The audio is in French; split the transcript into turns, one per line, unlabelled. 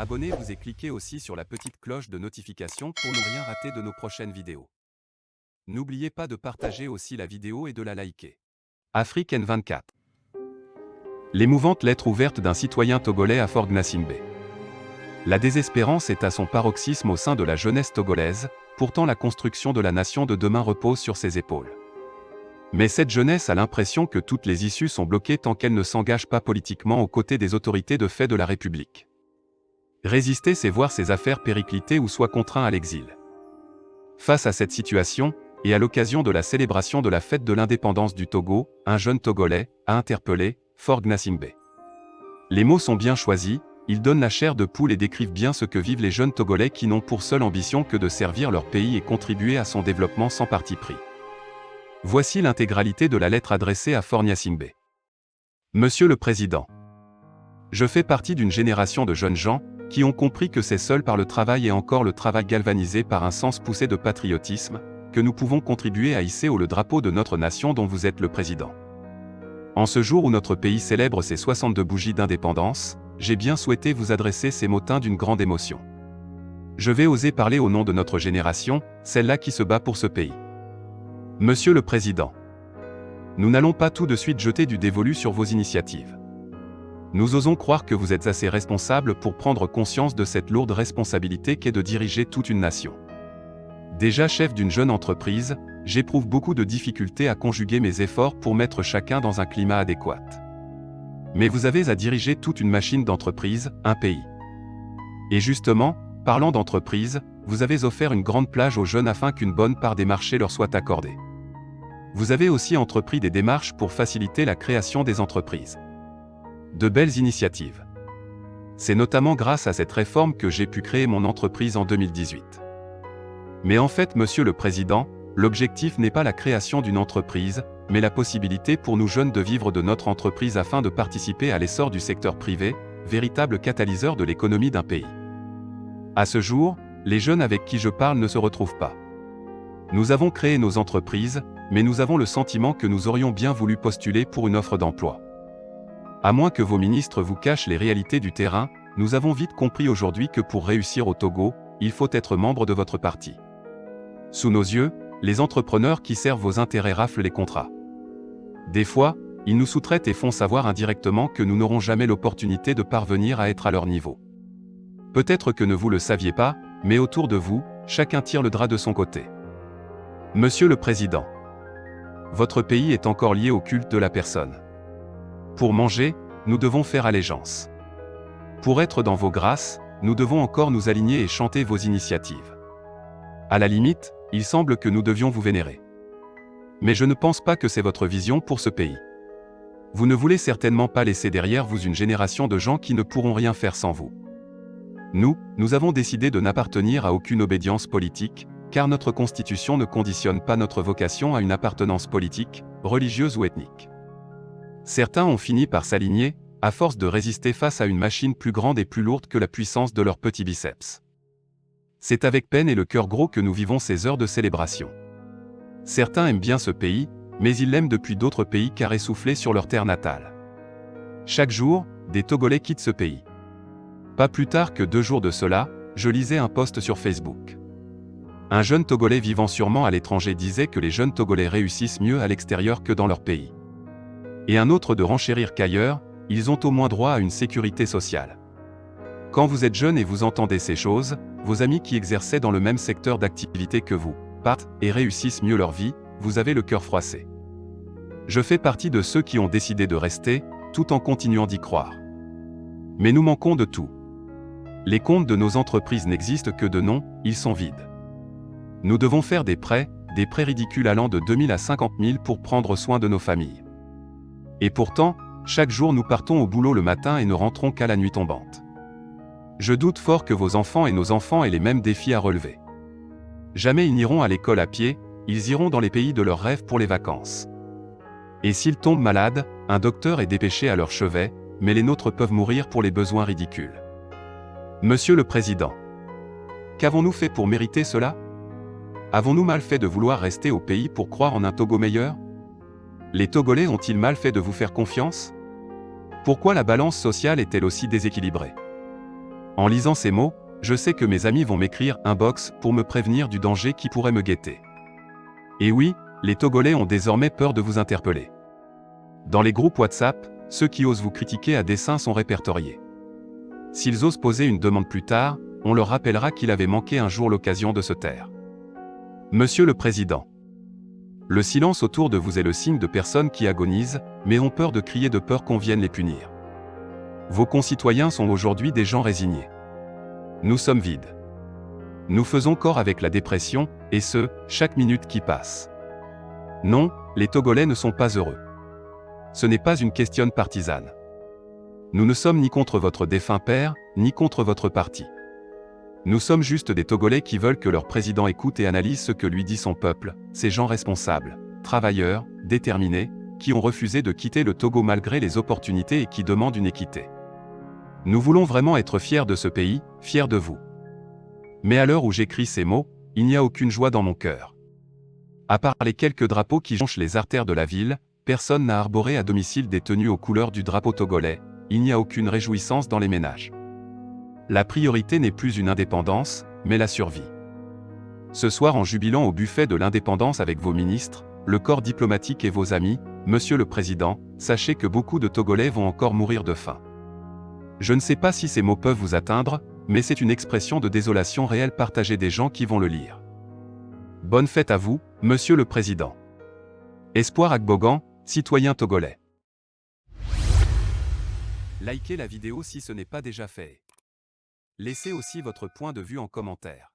Abonnez-vous et cliquez aussi sur la petite cloche de notification pour ne rien rater de nos prochaines vidéos. N'oubliez pas de partager aussi la vidéo et de la liker. Afrique N24. L'émouvante lettre ouverte d'un citoyen togolais à Fort Gnassingbé. La désespérance est à son paroxysme au sein de la jeunesse togolaise, pourtant la construction de la nation de demain repose sur ses épaules. Mais cette jeunesse a l'impression que toutes les issues sont bloquées tant qu'elle ne s'engage pas politiquement aux côtés des autorités de fait de la République. Résister, c'est voir ses affaires péricliter ou soit contraint à l'exil. Face à cette situation, et à l'occasion de la célébration de la fête de l'indépendance du Togo, un jeune Togolais a interpellé Fort Gnassingbé. Les mots sont bien choisis, ils donnent la chair de poule et décrivent bien ce que vivent les jeunes Togolais qui n'ont pour seule ambition que de servir leur pays et contribuer à son développement sans parti pris. Voici l'intégralité de la lettre adressée à Fort Gnassingbé. Monsieur le Président, je fais partie d'une génération de jeunes gens qui ont compris que c'est seul par le travail et encore le travail galvanisé par un sens poussé de patriotisme, que nous pouvons contribuer à hisser haut le drapeau de notre nation dont vous êtes le président. En ce jour où notre pays célèbre ses 62 bougies d'indépendance, j'ai bien souhaité vous adresser ces mots teints d'une grande émotion. Je vais oser parler au nom de notre génération, celle-là qui se bat pour ce pays. Monsieur le Président, nous n'allons pas tout de suite jeter du dévolu sur vos initiatives. Nous osons croire que vous êtes assez responsable pour prendre conscience de cette lourde responsabilité qu'est de diriger toute une nation. Déjà chef d'une jeune entreprise, j'éprouve beaucoup de difficultés à conjuguer mes efforts pour mettre chacun dans un climat adéquat. Mais vous avez à diriger toute une machine d'entreprise, un pays. Et justement, parlant d'entreprise, vous avez offert une grande plage aux jeunes afin qu'une bonne part des marchés leur soit accordée. Vous avez aussi entrepris des démarches pour faciliter la création des entreprises. De belles initiatives. C'est notamment grâce à cette réforme que j'ai pu créer mon entreprise en 2018. Mais en fait, Monsieur le Président, l'objectif n'est pas la création d'une entreprise, mais la possibilité pour nous jeunes de vivre de notre entreprise afin de participer à l'essor du secteur privé, véritable catalyseur de l'économie d'un pays. À ce jour, les jeunes avec qui je parle ne se retrouvent pas. Nous avons créé nos entreprises, mais nous avons le sentiment que nous aurions bien voulu postuler pour une offre d'emploi. À moins que vos ministres vous cachent les réalités du terrain, nous avons vite compris aujourd'hui que pour réussir au Togo, il faut être membre de votre parti. Sous nos yeux, les entrepreneurs qui servent vos intérêts raflent les contrats. Des fois, ils nous sous-traitent et font savoir indirectement que nous n'aurons jamais l'opportunité de parvenir à être à leur niveau. Peut-être que ne vous le saviez pas, mais autour de vous, chacun tire le drap de son côté. Monsieur le Président, votre pays est encore lié au culte de la personne. Pour manger, nous devons faire allégeance. Pour être dans vos grâces, nous devons encore nous aligner et chanter vos initiatives. À la limite, il semble que nous devions vous vénérer. Mais je ne pense pas que c'est votre vision pour ce pays. Vous ne voulez certainement pas laisser derrière vous une génération de gens qui ne pourront rien faire sans vous. Nous avons décidé de n'appartenir à aucune obédience politique, car notre constitution ne conditionne pas notre vocation à une appartenance politique, religieuse ou ethnique. Certains ont fini par s'aligner, à force de résister face à une machine plus grande et plus lourde que la puissance de leurs petits biceps. C'est avec peine et le cœur gros que nous vivons ces heures de célébration. Certains aiment bien ce pays, mais ils l'aiment depuis d'autres pays car essoufflés sur leur terre natale. Chaque jour, des Togolais quittent ce pays. Pas plus tard que 2 jours de cela, je lisais un post sur Facebook. Un jeune Togolais vivant sûrement à l'étranger disait que les jeunes Togolais réussissent mieux à l'extérieur que dans leur pays. Et un autre de renchérir qu'ailleurs, ils ont au moins droit à une sécurité sociale. Quand vous êtes jeune et vous entendez ces choses, vos amis qui exerçaient dans le même secteur d'activité que vous, partent et réussissent mieux leur vie, vous avez le cœur froissé. Je fais partie de ceux qui ont décidé de rester, tout en continuant d'y croire. Mais nous manquons de tout. Les comptes de nos entreprises n'existent que de nom, ils sont vides. Nous devons faire des prêts ridicules allant de 2 000 à 50 000 pour prendre soin de nos familles. Et pourtant, chaque jour nous partons au boulot le matin et ne rentrons qu'à la nuit tombante. Je doute fort que vos enfants et nos enfants aient les mêmes défis à relever. Jamais ils n'iront à l'école à pied, ils iront dans les pays de leurs rêves pour les vacances. Et s'ils tombent malades, un docteur est dépêché à leur chevet, mais les nôtres peuvent mourir pour les besoins ridicules. Monsieur le Président, qu'avons-nous fait pour mériter cela? Avons-nous mal fait de vouloir rester au pays pour croire en un Togo meilleur? Les Togolais ont-ils mal fait de vous faire confiance? Pourquoi la balance sociale est-elle aussi déséquilibrée? En lisant ces mots, je sais que mes amis vont m'écrire inbox pour me prévenir du danger qui pourrait me guetter. Et oui, les Togolais ont désormais peur de vous interpeller. Dans les groupes WhatsApp, ceux qui osent vous critiquer à dessein sont répertoriés. S'ils osent poser une demande plus tard, on leur rappellera qu'il avait manqué un jour l'occasion de se taire. Monsieur le Président. Le silence autour de vous est le signe de personnes qui agonisent, mais ont peur de crier de peur qu'on vienne les punir. Vos concitoyens sont aujourd'hui des gens résignés. Nous sommes vides. Nous faisons corps avec la dépression, et ce, chaque minute qui passe. Non, les Togolais ne sont pas heureux. Ce n'est pas une question partisane. Nous ne sommes ni contre votre défunt père, ni contre votre parti. Nous sommes juste des Togolais qui veulent que leur président écoute et analyse ce que lui dit son peuple, ces gens responsables, travailleurs, déterminés, qui ont refusé de quitter le Togo malgré les opportunités et qui demandent une équité. Nous voulons vraiment être fiers de ce pays, fiers de vous. Mais à l'heure où j'écris ces mots, il n'y a aucune joie dans mon cœur. À part les quelques drapeaux qui jonchent les artères de la ville, personne n'a arboré à domicile des tenues aux couleurs du drapeau togolais, il n'y a aucune réjouissance dans les ménages. La priorité n'est plus une indépendance, mais la survie. Ce soir, en jubilant au buffet de l'indépendance avec vos ministres, le corps diplomatique et vos amis, Monsieur le Président, sachez que beaucoup de Togolais vont encore mourir de faim. Je ne sais pas si ces mots peuvent vous atteindre, mais c'est une expression de désolation réelle partagée des gens qui vont le lire. Bonne fête à vous, Monsieur le Président. Espoir Agbogan, citoyen togolais. Likez la vidéo si ce n'est pas déjà fait. Laissez aussi votre point de vue en commentaire.